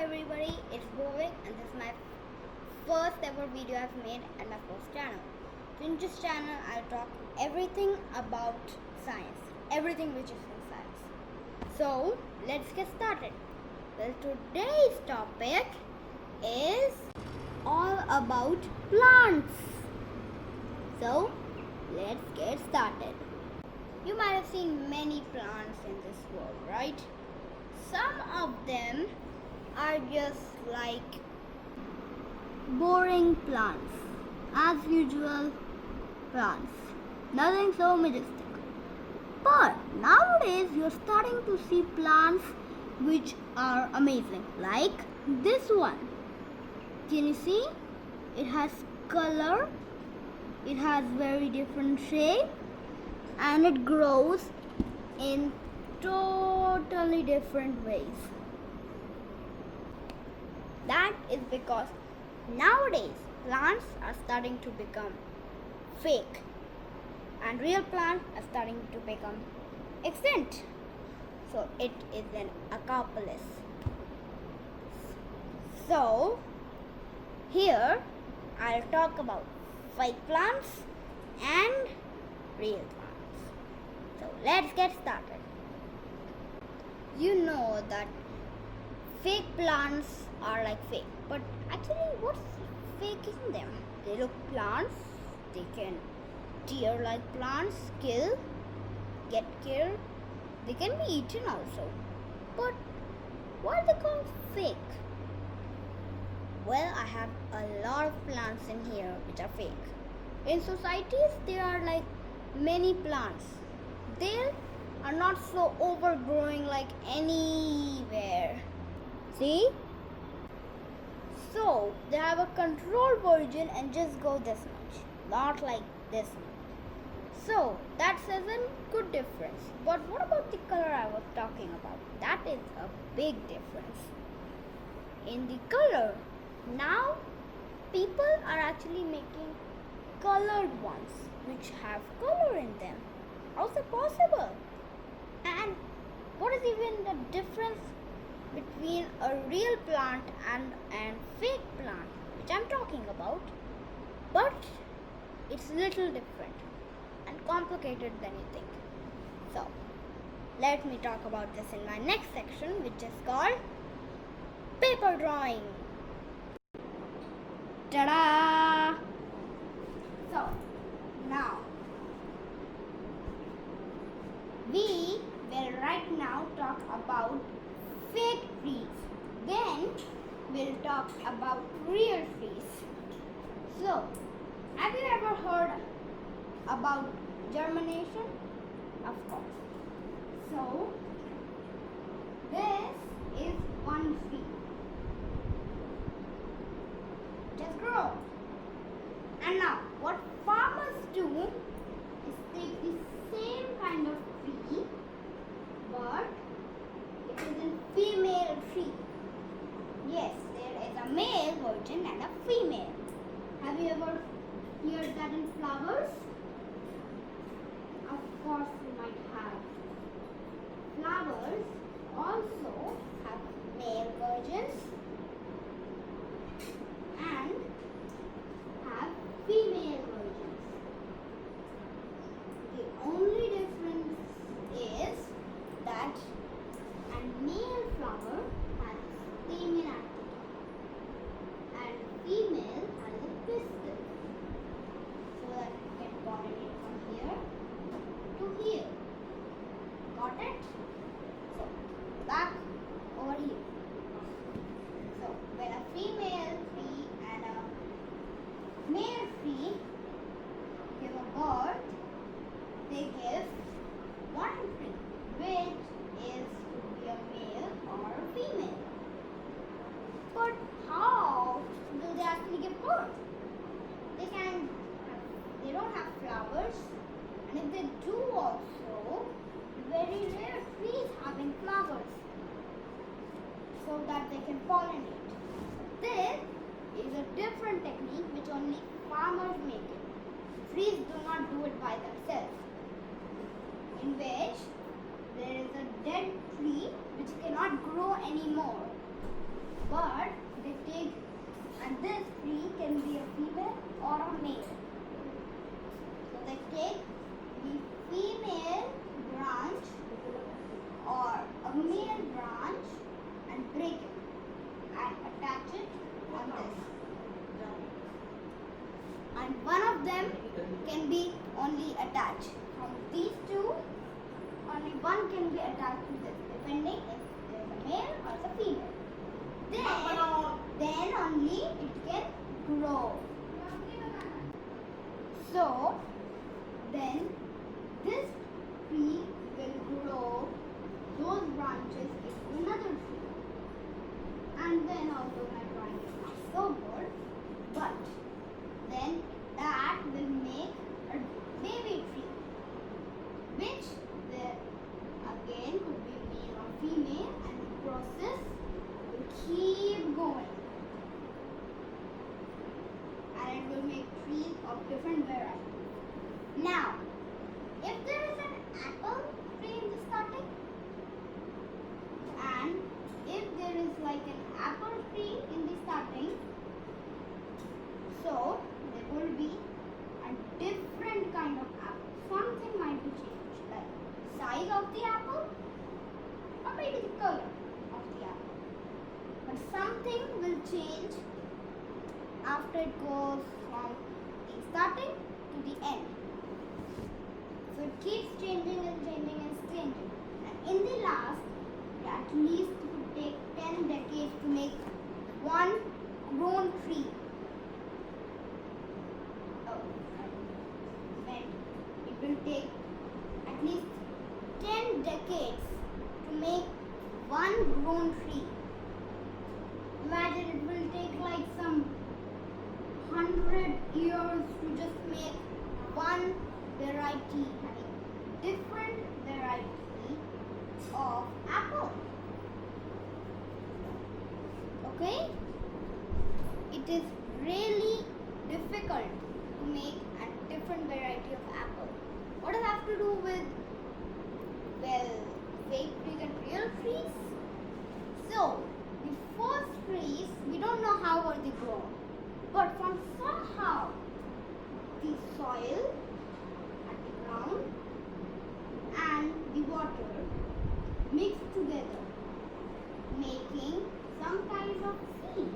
everybody, it's Bovik and this is my first ever video I've made and my first channel. So in this channel I'll talk everything about science, everything which is in science. So let's get started. Well, today's topic is all about plants. So let's get started. You might have seen many plants in this world, right? Some of them are just like boring plants, as usual plants, nothing so majestic. But nowadays you're starting to see plants which are amazing, like this one. Can you see? It has color, it has very different shape, and it grows in totally different ways. That is because nowadays plants are starting to become fake and real plants are starting to become extinct. So it is an apocalypse. So here I'll talk about fake plants and real plants. So let's get started. You know that fake plants are like fake, but actually what's fake in them? They look plants, they can tear like plants, get killed, they can be eaten also. But why are they called fake? Well, I have a lot of plants in here which are fake. In societies there are like many plants. They are not so overgrowing like anywhere. See? So they have a controlled version and just go this much, not like this much. So that says a good difference. But what about the color I was talking about? That is a big difference. In the color, now people are actually making colored ones which have color in them. How is it possible? And what is even the difference between a real plant and a fake plant, which I'm talking about? But it's little different and complicated than you think. So let me talk about this in my next section, which is called paper drawing. Ta-da! So now we will right now talk about fake trees. Then we'll talk about real trees. So, have you ever heard about germination? Of course. So, this is one tree. Just grow. And now, what farmers do is take the same kind of tree, but it is a female tree. Yes, there is a male version and a female. Have you ever heard that in flowers? Of course you might have. Flowers also have male versions and have female versions. The only difference is that a male flower has a stamen at the top and female has a pistil, so that you can pollinate from here to here. Got it? So back over here. So when a female tree and a male tree give a birth, they give one tree, which is to be a male or a female. But how do they actually give birth? They don't have flowers, and if they do also, very rare trees having flowers, so that they can pollinate. This is a different technique which only farmers make it. Trees do not do it by themselves, in which there is a dead tree which cannot grow anymore. but they take, and this tree can be a female or a male. So they take the female branch or a male branch and break it and attach it on this. And one of them can be only attached. From these two, only one can be attached to this, depending if there is a male or the female. Then only it can grow. So then this tree will grow those branches into another tree. And then, although my drawing is not so good, but then that will make a baby tree, which there again could be male or female, and the process will keep going, and it will make trees of different varieties. Now, if there is an apple tree in the starting, and if there is like an apple tree in the starting, so there will be a different kind of apple. Something might be changed, like size of the apple or maybe the color of the apple. But something will change after it goes from the starting to the end. So it keeps changing and changing and changing. And in the last, at least it would take 10 decades to make one grown tree. It will take at least 10 decades to make one grown tree. Imagine it will take like some 100 years to just make one variety, different variety of apple. Okay? It is really difficult to make a different variety of apple. What does it have to do with, well, fake trees and real trees? So, the first trees, we don't know how were they grown, but from somehow the soil at the ground and the water mixed together, making some kind of seed,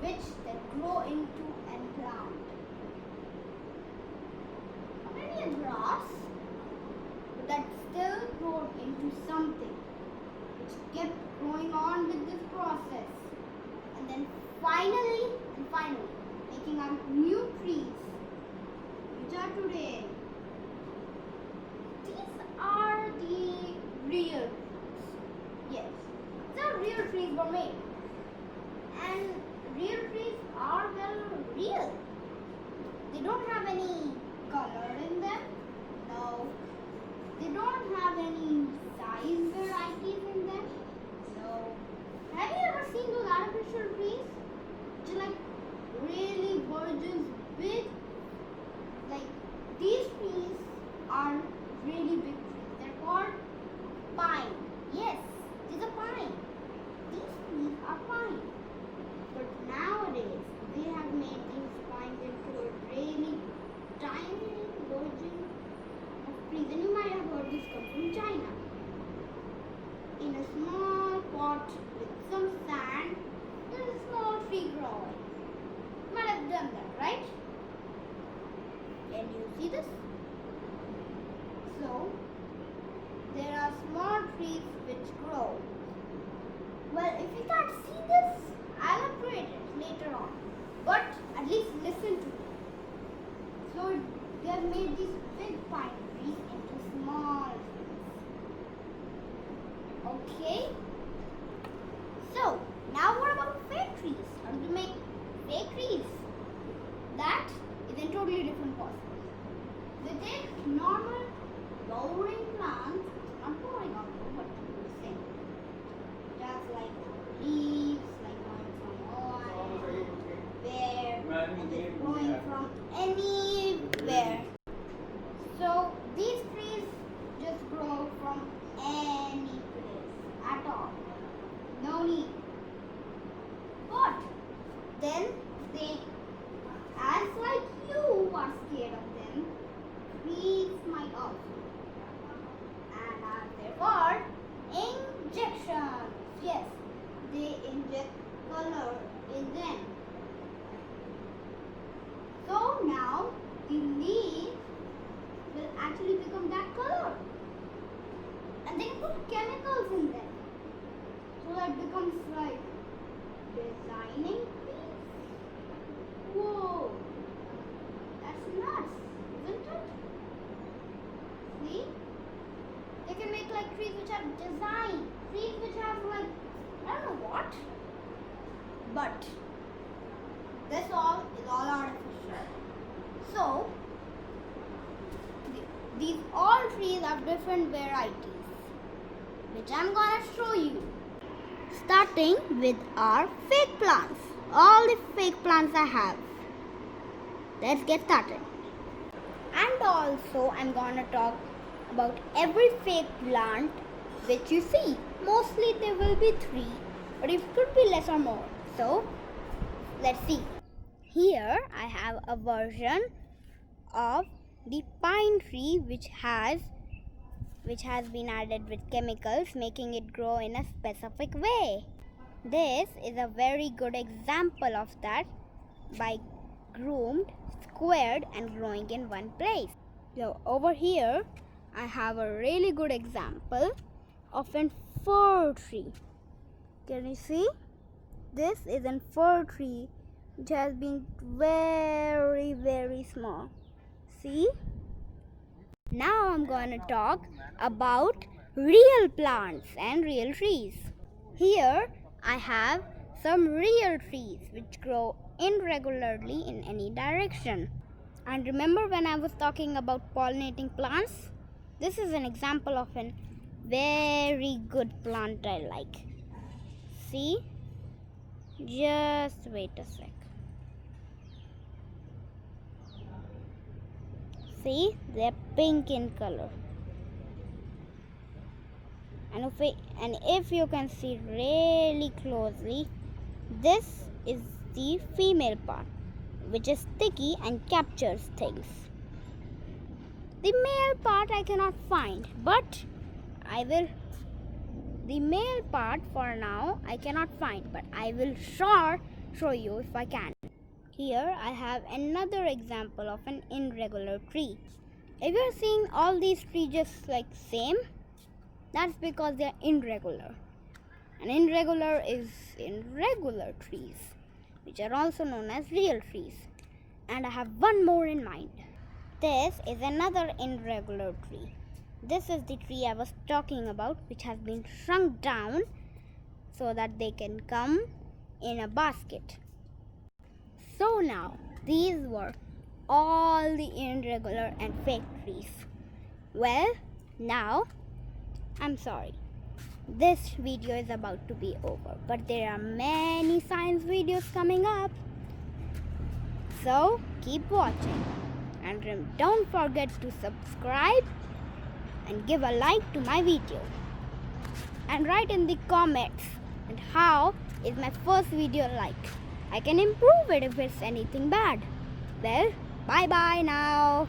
which then grow into a plant. Or maybe a grass, but that still grew into something, which kept going on with this process. And then finally, making our new trees, which are today. These are the real trees. Yes, the real trees were made. And real trees are, well, real. They don't have any color in them. No. They don't have any size varieties in them. No. Have you ever seen those artificial trees? Which are like really gorgeous, big. Like these trees are really big trees. They're called pine. Yes, these are pine. These trees are pine. But nowadays, they have made these pines into a really tiny version of trees. And you might have heard this come from China. In a small pot with some sand, there is a small tree growing. You might have done that, right? Can you see this? So, there are small trees which grow. Well, if you can't see this, I'll upgrade it later on. But at least listen to me. So, they have made these big pine trees into small trees. Okay? So, now what about fake trees? How do you make fake trees? That is a totally different process. They take normal flowering plants, not flowering also, but the same. Just like leaves, like growing from oil, where, and it's growing from anywhere. So yes, they inject color in them. So now the leaf will actually become that color. And they put chemicals in them. So that becomes like designing piece. Whoa! That's nuts, isn't it? See? They can make like trees which have design. Trees which have like, I don't know what. But this all is all artificial. So, these all trees have different varieties, which I'm gonna show you. Starting with our fake plants. All the fake plants I have. Let's get started. And also, I'm gonna talk about every fake plant which you see. Mostly there will be 3, but it could be less or more. So, let's see. Here I have a version of the pine tree which has been added with chemicals, making it grow in a specific way. This is a very good example of that, by groomed, squared and growing in one place. So over here I have a really good example of a fir tree. Can you see? This is a fir tree which has been very, very small. See? Now I'm going to talk about real plants and real trees. Here I have some real trees which grow irregularly in any direction. And remember when I was talking about pollinating plants? This is an example of a very good plant I like. See? Just wait a sec. See, they're pink in color. And if you can see really closely, this is the female part, which is sticky and captures things. The male part I cannot find, but the male part for now I cannot find, but I will sure show you if I can. Here I have another example of an irregular tree. If you are seeing all these trees just like same, that's because they are irregular. And irregular is irregular trees, which are also known as real trees. And I have one more in mind. This is another irregular tree. This is the tree I was talking about, which has been shrunk down so that they can come in a basket. So now, these were all the irregular and fake trees. Well, now, I'm sorry. This video is about to be over, but there are many science videos coming up. So, keep watching. And don't forget to subscribe and give a like to my video. And write in the comments and how is my first video like. I can improve it if it's anything bad. Well, bye bye now.